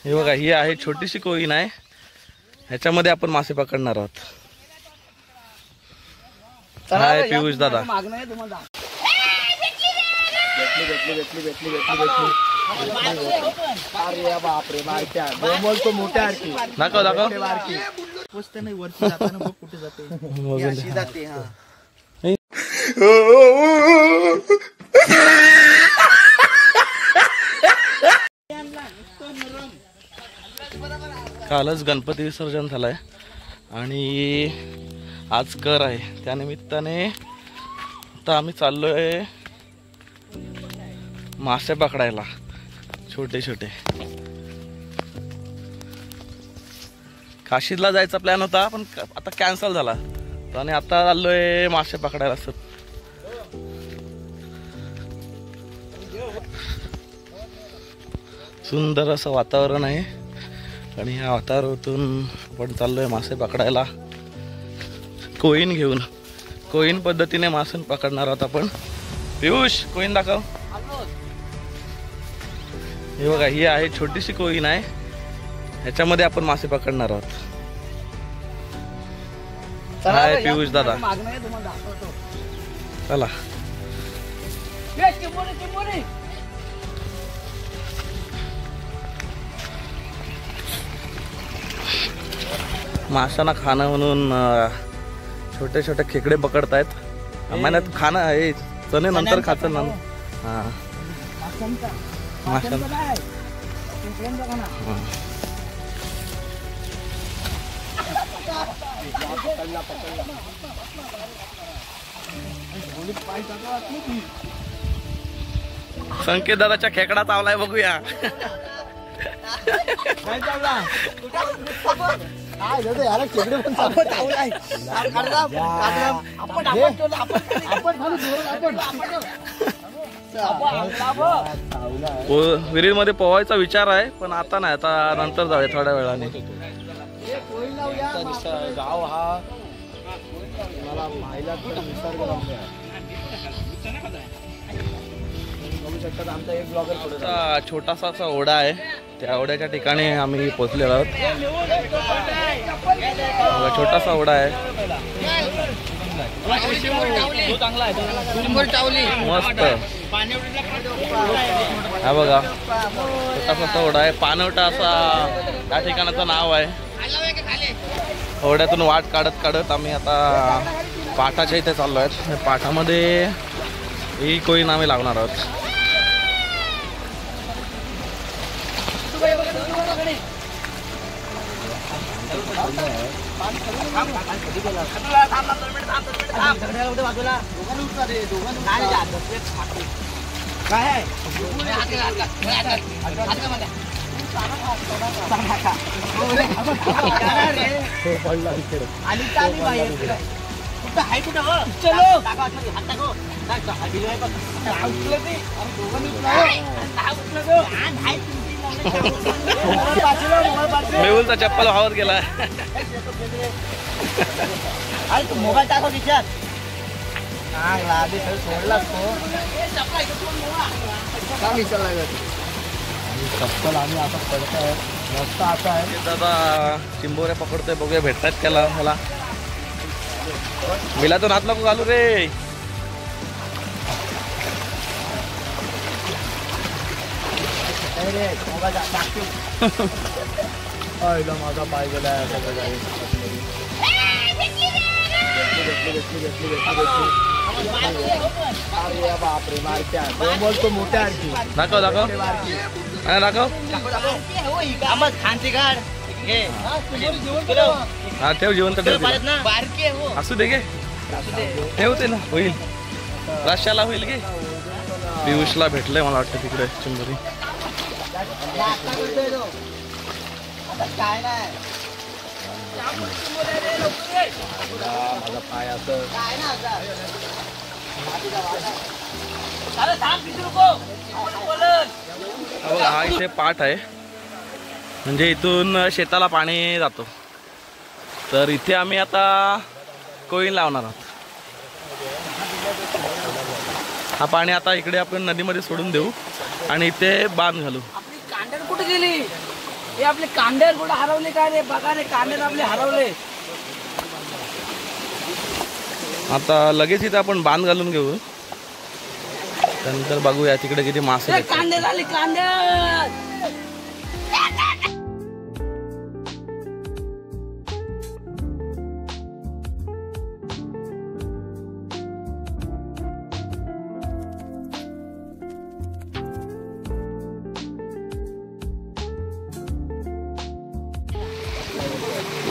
हे बघा, ही आहे छोटीशी कोईन आहे, ह्याच्यामध्ये आपण मासे पकडणार आहोत. हाय पियुष दादा. दाखव दाखव. कालच गणपती विसर्जन झालंय आणि आज कर आहे, त्यानिमित्ताने आता आम्ही चाललोय मासे पकडायला छोटे छोटे. काशीला जायचा प्लॅन होता पण आता कॅन्सल झाला आणि आता चाललोय मासे पकडायला. सुंदर असं वातावरण आहे आणि ह्या वातावरणातून आपण चाललोय मासे पकडायला कोईन घेऊन. कोईन पद्धतीने मासे पकडणार आहोत आपण. पियुष कोईन दाखव. हे बघा, ही आहे छोटीशी कोईन आहे, ह्याच्यामध्ये आपण मासे पकडणार आहोत. हाय पियुष दादा. चला. माशांना खाणं म्हणून छोटे छोटे खेकडे पकडतायत. आम्हाला खाणं आहे, चणे नंतर खायचं ना. हा माशांना संकेत दादाच्या खेकडा चावलाय, बघूया. विहिरीमध्ये पोहायचा विचार आहे पण आता नाही, आता नंतर जाऊया थोड्या वेळाने. गाव हा मला माहिला निसर्ग आमचा एक ब्लॉगर छोटासा ओढा आहे, त्या ओढ्याच्या ठिकाणी आम्ही पोहोचलेलो आहोत. छोटासा ओढा आहे, मस्त. हा बघा, छोटासा ओढा आहे, पानवटा असा त्या ठिकाणाचं नाव आहे. ओढ्यातून वाट काढत काढत आम्ही आता पाठाच्या इथे चाललो आहेत. पाठामध्ये ही कोईन आम्ही लावणार आहोत. मेहुलचा चप्पल वावर गेला. मोबाईल टाको तिच्यात. चप्पल आम्ही आता पडताय, मस्त असा आहे. दादा चिंबोऱ्या पकडतोय, बघूया भेटतात त्याला. मला मिला तो नात नको घालू रे. माझा पाय गेला. दाखव दाखव दाखव. हा ठेव, जिवंत ठेव. असू दे गे, ठेवते ना, होईल रश्याला होईल गे. पियुषला भेटलंय मला वाटतं तिकडे चिंबोरी. माझा पाय असं. हा इथे पाठ आहे, म्हणजे इथून शेताला पाणी जातो. तर इथे आम्ही आता कोईन लावणार आहोत. हा पाणी आता इकडे आपण नदीमध्ये सोडून देऊ आणि इथे बांध घालू. आपली कांडण कुठे गेली? हे आपले कांदे कुठे हरवले काय रे? बघा रे, कांदे आपले हरवले. आता लगेच इथे आपण बांध घालून घेऊ, त्यानंतर बघूया तिकडे किती मासे आहेत. कांदे झाले, कांदे.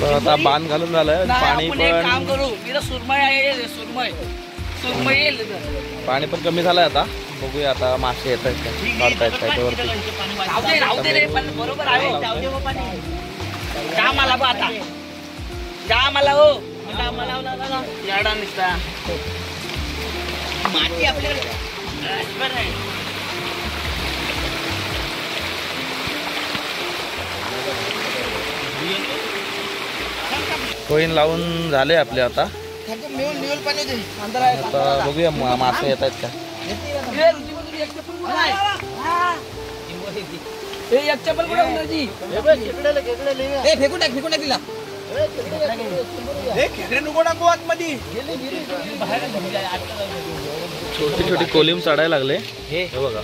तर आता बांध घालून झालंय. पाणी आपण एक काम पण करू, इथं सुरमई आहे, सुरमई येईल. पाणी पण कमी झालंय आता. बघूया आता मासे येत आहेत का, काढतायत काय ते वरती. राहू दे रे, पण बरोबर आहे. जाम आला बा आता, जाम आला हो. याडा निघता माती आपल्याकडे. कोईन लावून झाले आपले आता. आता बघूया मासे येत आहेत का. एक चप्पल कुठे फेकून टाक तिला. छोटी छोटी कोलिम चढायला लागले. हे बघा.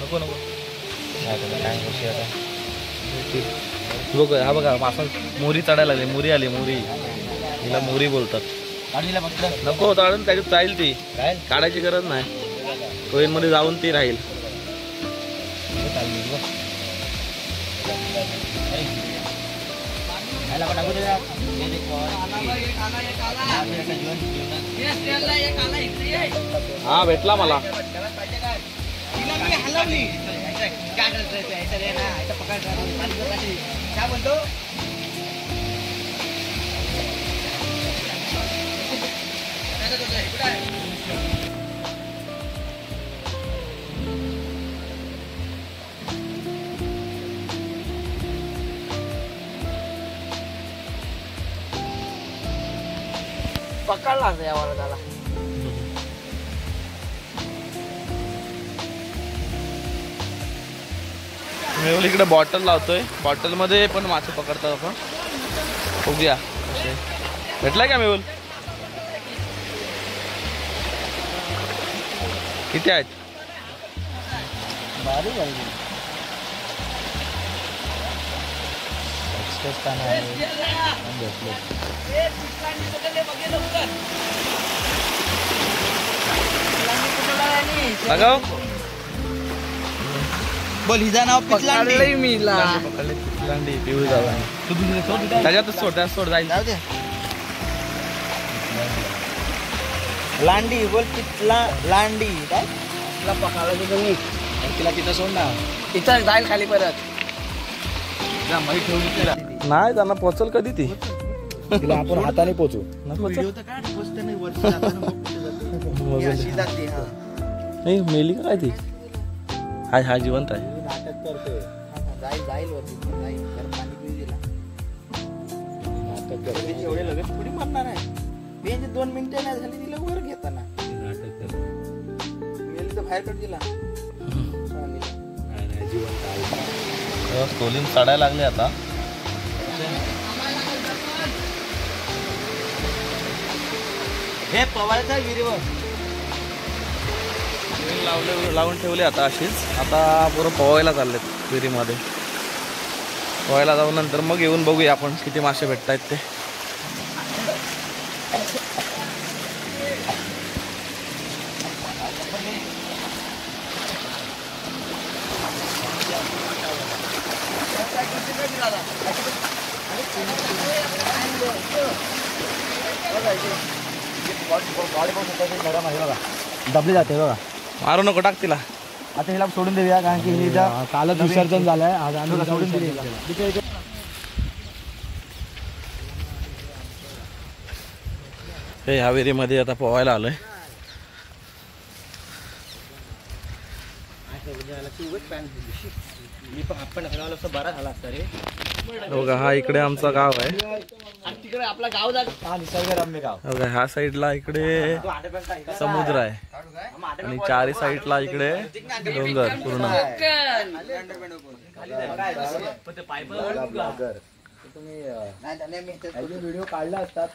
नको नको बघ, हा बघा मासा मोरी चढायला लागली. मोरी आली, मोरी. तिला मोरी बोलतात. नको काढून त्याच्यात जाईल ती, काढायची गरज नाही. कोईन मध्ये जाऊन ती राहील. हा भेटला मला. पकडला यावर त्याला. मेहुल इकडे बॉटल लावतोय. बॉटल मध्ये पण मासे पकडतात आपण. बघूया भेटलाय का मेहुल. किती आहेत. बघा बोल, हिचा नाव पकडलंय मी. लांडी पिवळी जाऊ त्याच्यातच सोड, त्यात सोड जाईल. लांडी बोल, तिथला लांडी काय तिला पकडायची तुम्ही. तिला तिथं सोड ना, तिथं जाईल खाली परत. नाही त्यांना पोचल कधी ती. तिला आपण हाताने पोचू. नाही मेली का काय ती. हाय हा जिवंत आहे. नाटक करतोय. जाईल वरती, जाईल पाणी पिऊ दिला. नाटक करतोय. एवढे लगेच थोडी मारणार आहे. 2 मिनिटं नाही झाली तिला वर घेताना. नाटक करतोय. मेली तर बाहेर काढ दिला. नाही जिवंत आहे. कोलिम चढायला लागले आता. हे पवायचा विहिरीवर लावून ठेवले आता अशीच. आता पुरं पोहायला चाललेत विहिरीमध्ये. पोहायला जाऊन नंतर मग येऊन बघूया आपण किती मासे भेटत आहेत ते. दबले जाते बघा. मारू नको, टाक तिला. आता हिला सोडून देऊया, कारण की हिला कालच विसर्जन झालंय. आज आम्ही सोडून दिली. हे ह्या विहिरीमध्ये आता पोहायला आलोय. बरा झाला असता रे. बघा हा इकडे आमचा गाव आहे. तिकडे आपला गाव जात हा निसर्गरम्य गाव. बघा ह्या साईडला इकडे समुद्र आहे आणि चारी साईडला इकडे डोंगर पूर्ण. व्हिडिओ काढला असतात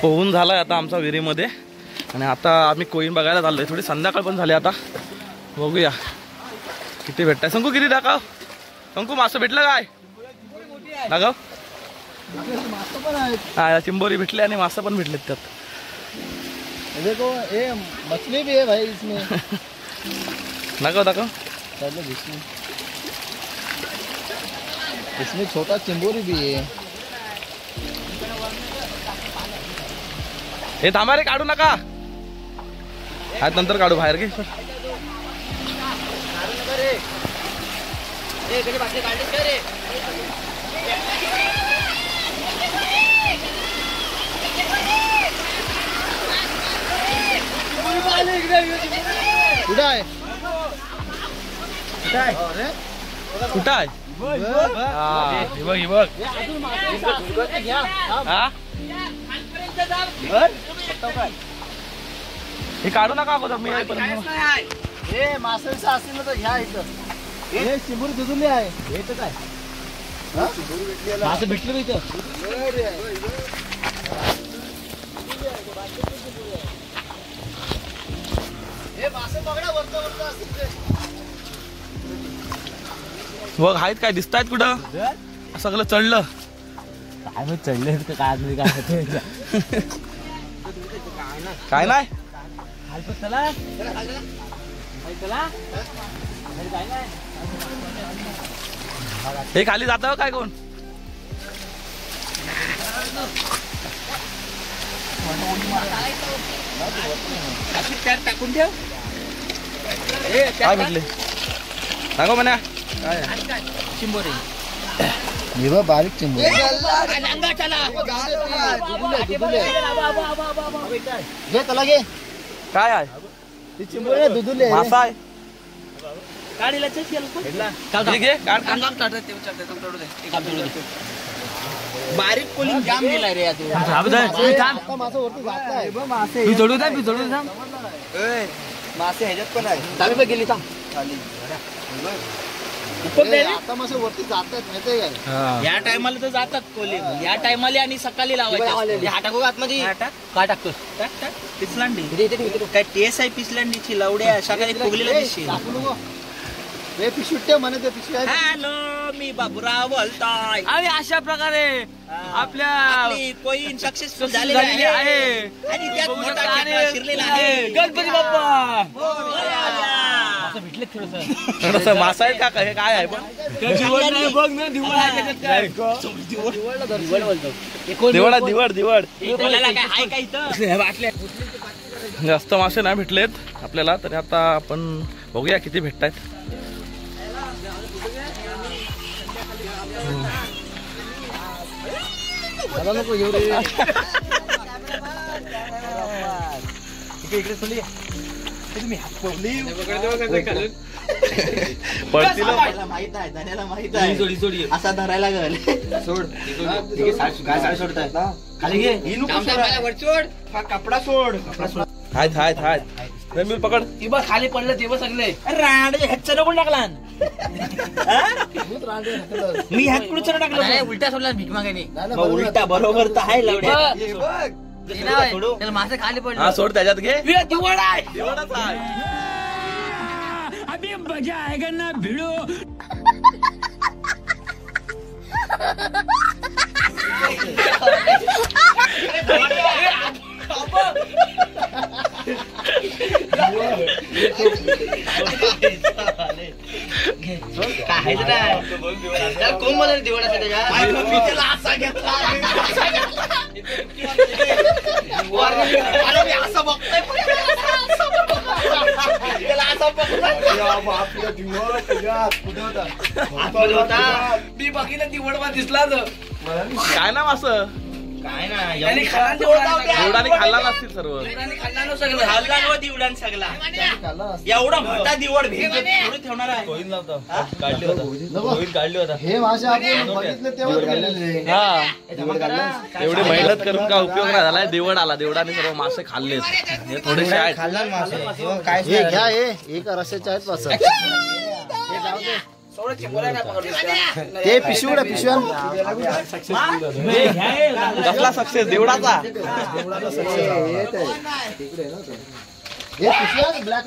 पोहून झालाय आता आमचा विहिरीमध्ये आणि आता आम्ही कोईन बघायला चाललोय. थोडी संध्याकाळ पण झाली आता. बघूया किती भेटताय. शंकू किती दाखव. शंकू मासं भेटलं काय दाखव. हा चिंबोरी भेटले आणि मासं पण भेटलेत त्यात. देखो ये मछली भी है भाई इसमें. दाखव दाखव. चलो इसमें छोटा चिंबोरी भी है. हे थांबा रे काढू नका. हात नंतर काढू बाहेर घे. कुठं आहे कुठं आहे. हा हे बघ हे बघ. हा हे काढू नका अगोदर. मी हे मासळीचं असेल ना तर ह्या इथं हे चिंबोरी दुधुली आहे. हे तर काय मासं भेटलं इथं. हे मासे बघा वरतं वरतं असतील. बघ आहेत काय दिसत आहेत कुठं. सगळं चढलं काय मी चढले काय काय नाही. हे खाली जात काय कोण. टाकून ठेव. काय भेटले सांगो म्हणा. काय चिंबोरी बारीक चिंबोरी. घे त्याला घे. काय आहे. ती चिंबोरी दुधुले मासा आहे. बारीक कोलिंग जाम गेलाय रे. मासा वरती जात आहे. मासे ह्याच्यात पण आहे. चालू गेली थांब. आता मासे वरती जातात माहितीये काय. या टायमाला तर जातात कोलिंग. या टायमाला आणि सकाळी लावायचे. हा टाकू आतमध्ये. काय टाकतो. टाक टाक. पिसलांडी काय टेस्ट आहे पिसलांडीची. लवड्या सकाळी फुगलेल्या दिसशील. हे पिशवी म्हणे ते पिशवी आहे. हॅलो मी बाबूराव बोलतोय. आणि अशा प्रकारे आपल्या कोईन सक्सेसफुल झालेली आहे आणि त्यात मोठा खेकडा शिरलेला आहे. गणपती बाप्पा. भेटले थोडस मासा आहे का हे काय आहे. पण बघ ना दिवड दिवड दिवड. काय आहे का इथं. बाटल्या जास्त मासे नाही भेटलेत आपल्याला तरी. आता आपण बघूया किती भेटतायत. नको येऊ रे. इकडे चली. तुम्ही माहित आहे धन्याला माहित आहे. असा धरायला लागल. सोड काय साडी सोडताय खाली घे. कपडा सोड. आहेत आहेत आहेत. रमील पकड. ती बघ खाली पडलं ते बघ सगळे. रांडे ह्याच नको टाकला. मी ह्यात कुठे चढ टाकलं. उलटा सोडला भीक मागाने. उलटा बरोबर तर आहे लवड्या. मासे खाली पडले. हा सोड त्याच्यात घे. दिवड आहे. दिवडच आहे. काय कोण मला दिवड असं मी बाकीला दिवड दिसला काय नाव असं काय ना एवढाने खाल्ला नसतील सर्व दिवडान सगळा एवढा मोठा दिवड ठेवणार आहे हे मासे आपण बघितले तेव्हा खाल्लेले. हा एवढी मेहनत करून काय उपयोग नाही झालाय देवड आला देवडाने सर्व मासे खाल्लेत हे थोडेसे आहेत हे घ्या हे का रस्त्याचे आहेत पास ते पिशव्या कसला सक्सेस देवडाचा हे पिशव्या ब्लॅक